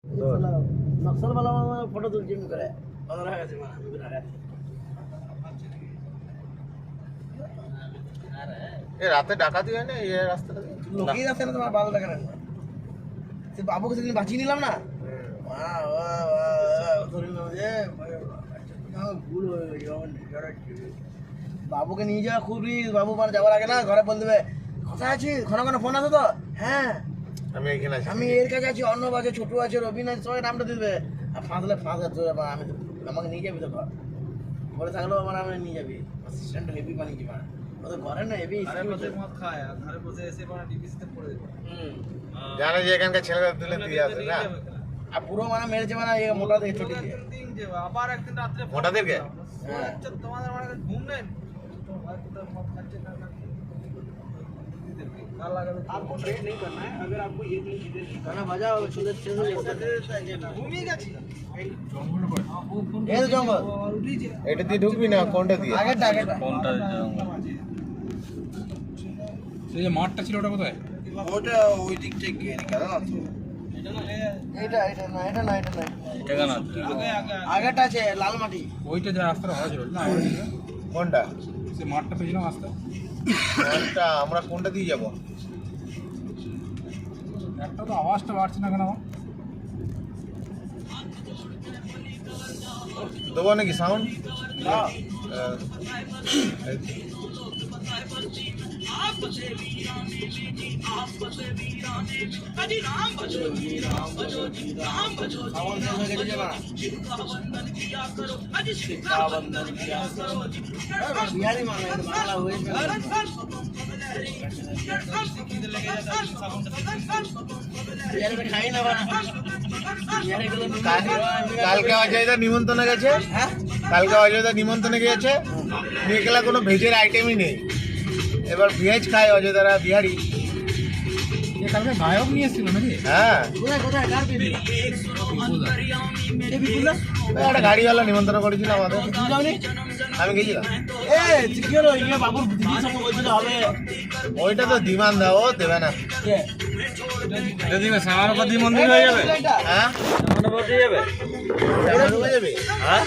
নকশাল वाला ফটো তুলছি করে বদলা গেছে এ রাতে ডাকাতি হয় না এই রাস্তাটা লোকই আছে না তোমার বাল টাকা রাখবে সে বাবুকে সেদিন বাঁচিয়ে নিলাম না ধরে নাও যে ভুল হয়ে গেছে বাবুকে নিয়ে যাওয়া খুব রিস্ক বাবু মানে যাওয়ার আগে না ঘরে বল দেবে কোথায় আছিস ঘন ঘন ফোন আছে তো হ্যাঁ আমি এখানে আছি আমি এর কাছে আছি অর্ণব আছে ছোটু আছে রবিন আছে সবাই নামটা দিবে আর ফাঁসলে ফাঁস আছে আমি আমাকে নিয়ে যাবি তো ঘর ঘরে থাকলেও আমার আমি নিয়ে যাবি অ্যাসিস্ট্যান্ট হেভি বানিয়েছি মানে ওদের ঘরে না হেভি মদ খায় আর ঘরে বসে এসে মানে ডিবিসিতে পড়ে দেবে জানে যে এখানকার ছেলেরা তুলে দিয়ে আসে না আর পুরো মানে মেরেছে মানে মোটা থেকে ছোট দিয়ে আবার একদিন রাত্রে মোটাদেরকে তোমাদের মানে ঘুম নেই তোমার ভাই কোথায় মদ খাচ্ছে না आपको ट्रेड नहीं करना है अगर आपको ये तीन चीजें गाना बजाओ सुंदर घूमी গেছি এই জঙ্গল এটা দিয়ে ঢুকবি না কোনটা দিয়ে আগেরটা কোনটা সেই যে মাঠটা ছিল ওটা কোথায়? ওটা ওই দিক থেকে গিয়ে নিকাল না তো এটা না এটা না এটা না আগেরটা আছে লাল মাটি ওইটা যে রাস্তাটা ভালো ছিল না কোনটা সে মাঠটা পেছনে রাস্তা কোনটা আমরা কোনটা দিয়ে যাব একটা তো আওয়াজটা বাড়ছে না কেন আমার দেবো নাকি সাউন্ড बिहारी मांगा बांग्ला हुए बिहारी में खाई ना बना बिहारी को কালকে অজয়দা নিমন্ত্রণে গেছে হ্যাঁ কালকে অজয়দা নিমন্ত্রণে গেছে নিয়ে গেলে কোনো ভেজের আইটেমই নেই এবার ভেজ খায় অজয়দারা বিহারি কালকে গায়ক নিয়ে এসেছিল নাকি হ্যাঁ কোথায় কার বিবি এই বিবুলা একটা গাড়িওয়ালা নিমন্ত্রণ করেছিল আমাদের তুই যাওনি আমি গেছিলাম এ তুই কি হলো ইয়ে বাবুর দিদির সঙ্গে বলছিল হবে ওইটা তো ডিমান্ড দাও ও দেবে না কে এটা দিবে সামারপাতি মন্দির হয়ে যাবে এটা হ্যাঁ সামারপাতি যাবে যাবে হ্যাঁ